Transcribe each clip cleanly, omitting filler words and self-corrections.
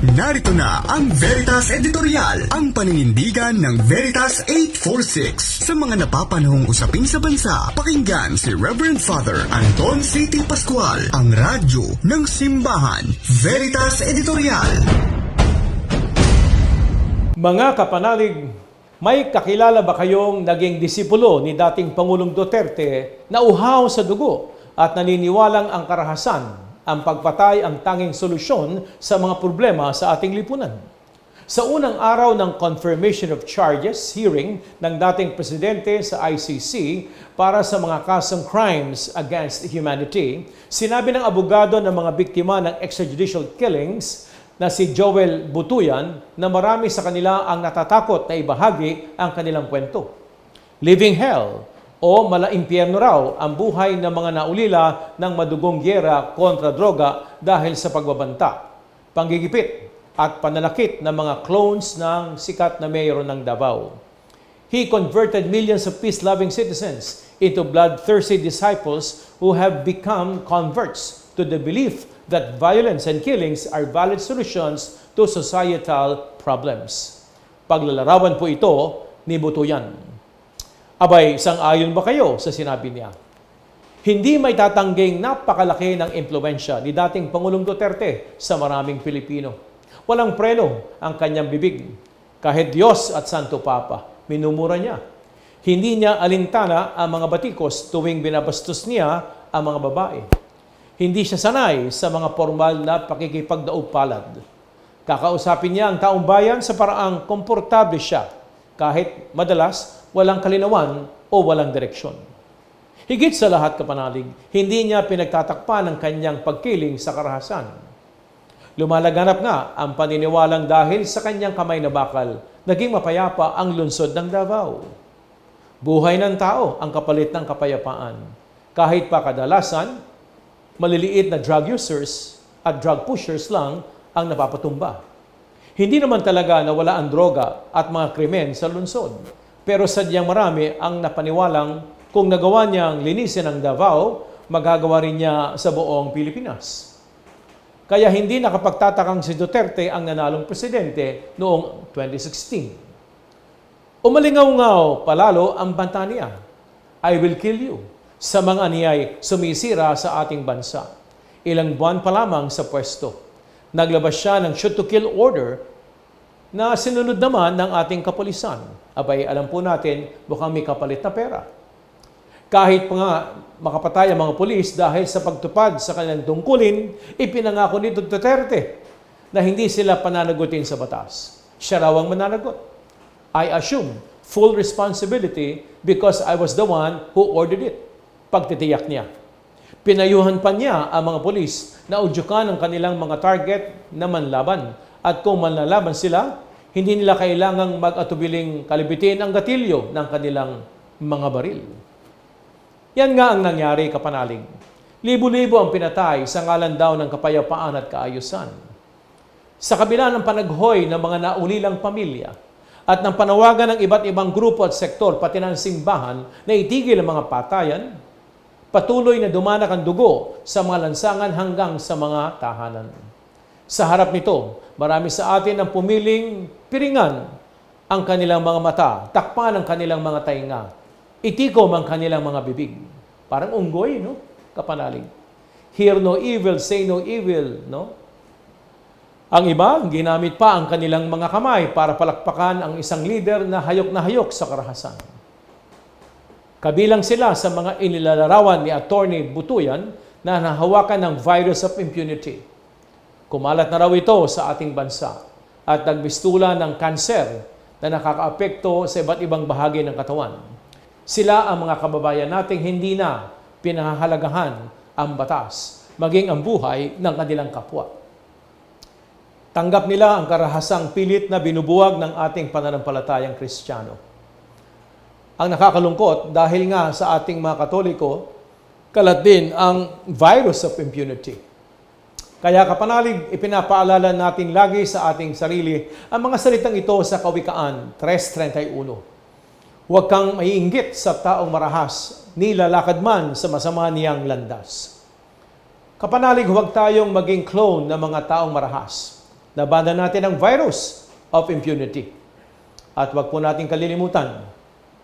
Narito na ang Veritas Editorial, ang paninindigan ng Veritas 846 sa mga napapanahong usapin sa bansa. Pakinggan si Reverend Father Anton C.T. Pascual, ang radyo ng simbahan. Veritas Editorial. Mga kapanalig, may kakilala ba kayong naging disipulo ni dating Pangulong Duterte na uhaw sa dugo at naniniwalang ang karahasan, ang pagpatay ang tanging solusyon sa mga problema sa ating lipunan? Sa unang araw ng confirmation of charges hearing ng dating presidente sa ICC para sa mga kasong crimes against humanity, sinabi ng abogado ng mga biktima ng extrajudicial killings na si Joel Butuyan na marami sa kanila ang natatakot na ibahagi ang kanilang kwento. Living hell o mala-impyerno raw ang buhay ng mga naulila ng madugong gyera kontra droga dahil sa pagbabanta, panggigipit at pananakit ng mga clones ng sikat na mayor ng Davao. He converted millions of peace-loving citizens into bloodthirsty disciples who have become converts to the belief that violence and killings are valid solutions to societal problems. Paglalarawan po ito ni Butuyan. Abay, sang-ayon ba kayo sa sinabi niya? Hindi may tatangging napakalaki ng impluwensya ni dating Pangulong Duterte sa maraming Pilipino. Walang preno ang kanyang bibig. Kahit Diyos at Santo Papa, minumura niya. Hindi niya alintana ang mga batikos tuwing binabastos niya ang mga babae. Hindi siya sanay sa mga formal na pakikipagdaog-palad. Kakausapin niya ang taong bayan sa paraang komportable siya, kahit madalas walang kalinawan o walang direksyon. Higit sa lahat, kapanalig, hindi niya pinagtatakpan ang kanyang pagkiling sa karahasan. Lumalaganap nga ang paniniwalang dahil sa kanyang kamay na bakal, naging mapayapa ang lungsod ng Davao. Buhay ng tao ang kapalit ng kapayapaan. Kahit pa kadalasan, maliliit na drug users at drug pushers lang ang napapatumba. Hindi naman talaga nawala ang droga at mga krimen sa lungsod. Pero sadyang marami ang napaniwalang kung nagawa niyang linisin ang Davao, magagawa rin niya sa buong Pilipinas. Kaya hindi nakapagtatakang si Duterte ang nanalong presidente noong 2016. Umalingaw-ngaw palalo ang banta niya, I will kill you, sa mga niyay sumisira sa ating bansa. Ilang buwan pa lamang sa pwesto, naglabas siya ng shoot-to-kill order na sinunod naman ng ating kapulisan. Abay, alam po natin, mukhang may kapalit na pera. Kahit pa nga makapatay ang mga pulis dahil sa pagtupad sa kanilang tungkulin, ipinangako ni Duterte na hindi sila pananagutin sa batas. Siya raw ang mananagot. I assume full responsibility because I was the one who ordered it. Pagtitiyak niya. Pinayuhan pa niya ang mga pulis na udyukan ang kanilang mga target na manlaban. At kung manlalaban sila, hindi nila kailangang mag-atubiling kalibitin ang gatilyo ng kanilang mga baril. Yan nga ang nangyari, kapanalig. Libo-libo ang pinatay sa ngalan daw ng kapayapaan at kaayusan. Sa kabila ng panaghoy ng mga naulilang pamilya at ng panawagan ng iba't ibang grupo at sektor pati ng simbahan na itigil ang mga patayan, patuloy na dumanak ang dugo sa mga lansangan hanggang sa mga tahanan. Sa harap nito, marami sa atin ang pumiling piringan ang kanilang mga mata, takpan ang kanilang mga tainga, itikom ang kanilang mga bibig. Parang unggoy, no? Kapanalig. Hear no evil, say no evil, no? Ang iba, ginamit pa ang kanilang mga kamay para palakpakan ang isang leader na hayok sa karahasan. Kabilang sila sa mga inilalarawan ni Attorney Butuyan na nahawakan ng virus of impunity. Kumalat na raw ito sa ating bansa at nagbistula ng kanser na nakakaapekto sa iba't ibang bahagi ng katawan. Sila ang mga kababayan nating hindi na pinahahalagahan ang batas, maging ang buhay ng kanilang kapwa. Tanggap nila ang karahasang pilit na binubuwag ng ating pananampalatayang Kristiyano. Ang nakakalungkot dahil nga sa ating mga Katoliko, kalat din ang virus of impunity. Kaya, kapanalig, ipinapaalala natin lagi sa ating sarili ang mga salitang ito sa Kawikaan 3:31. Huwag kang maiinggit sa taong marahas, ni lalakad man sa masama niyang landas. Kapanalig, huwag tayong maging clone ng mga taong marahas. Labanan natin ang virus of impunity. At wag po natin kalilimutan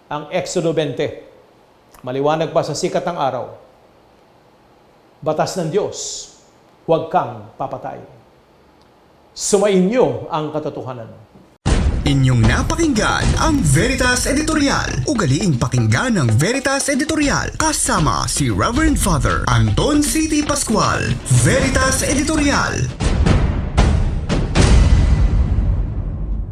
ang Exodo 20. Maliwanag pa sa sikat ng araw. Batas ng Diyos, huwag kang papatay. Sumainyo ang katotohanan. Inyong napakinggan ang Veritas Editorial. Ugaliing pakinggan ng Veritas Editorial kasama si Reverend Father Anton C.T. Pascual. Veritas Editorial.